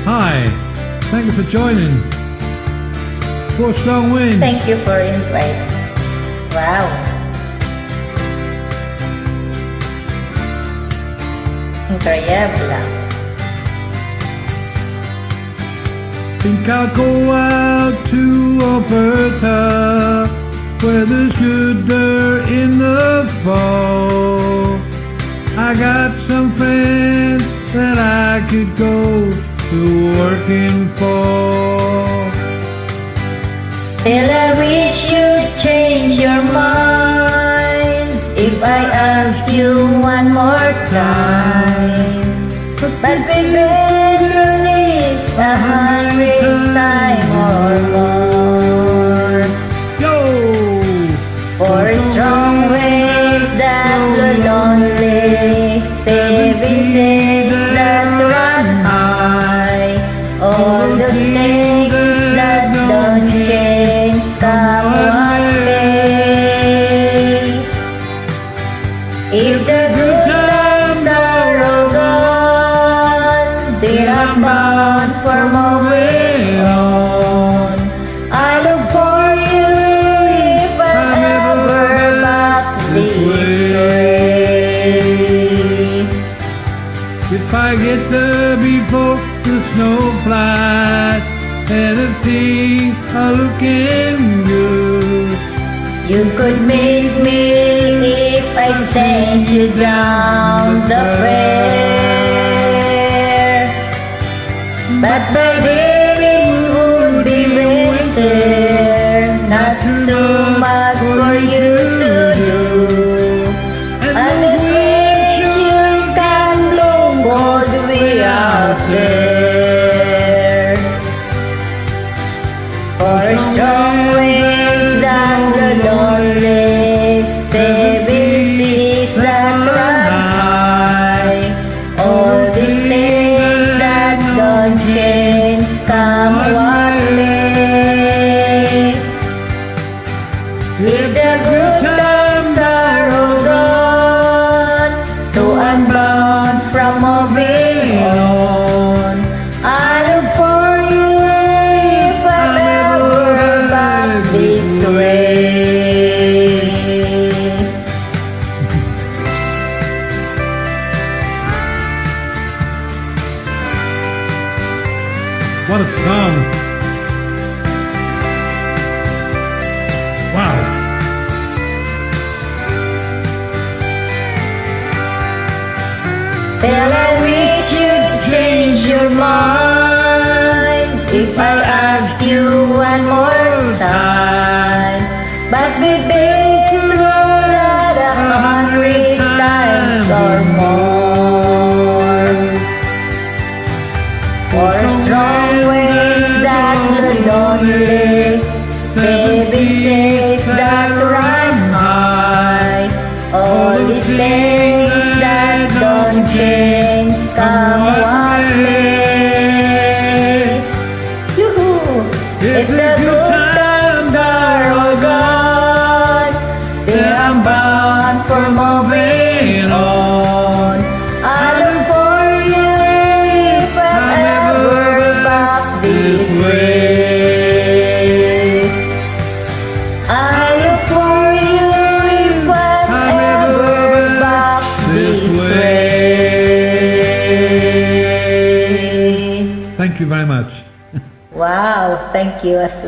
Hi, thank you for joining. 4 Strong Winds. Thank you for invite. Wow. Incredible. Think I'll go out to Alberta, where there's good dirt in the fall. I got some friends that I could go to working for. Till I wish you'd change your mind if I ask you one more time. But we've been through this 100 times or more. Yo! For strong winds that blow lonely, saving sails that run high, all those things that don't change come one day. If the good times are all gone, they are bound for moving on. I look for you if I'm ever back this way. If I get there before the snow flies and the things are looking good, You could meet me if I sent you down the fair. But by then it would be winter, not too much for you to do. And the sweet you can blow cold way out there. For strong winds that the lonely, saving seas that run high, all these things that don't change come one day. If the good times are all gone, so I'm bound from moving on. I look for you if I'm ever back this way. what a song! Wow! Still I wish you'd change your mind if I ask you one more time. But we've been through that 100 times or more. For strong winds that blow lonely, saving sails that run high, all these things that don't change come one day. Yoo-hoo! If the good times are all gone, they are bound for moving on. I look for you if I'm ever back this way. I look for you if I'm ever back this way. Thank you very much. Wow, thank you as well.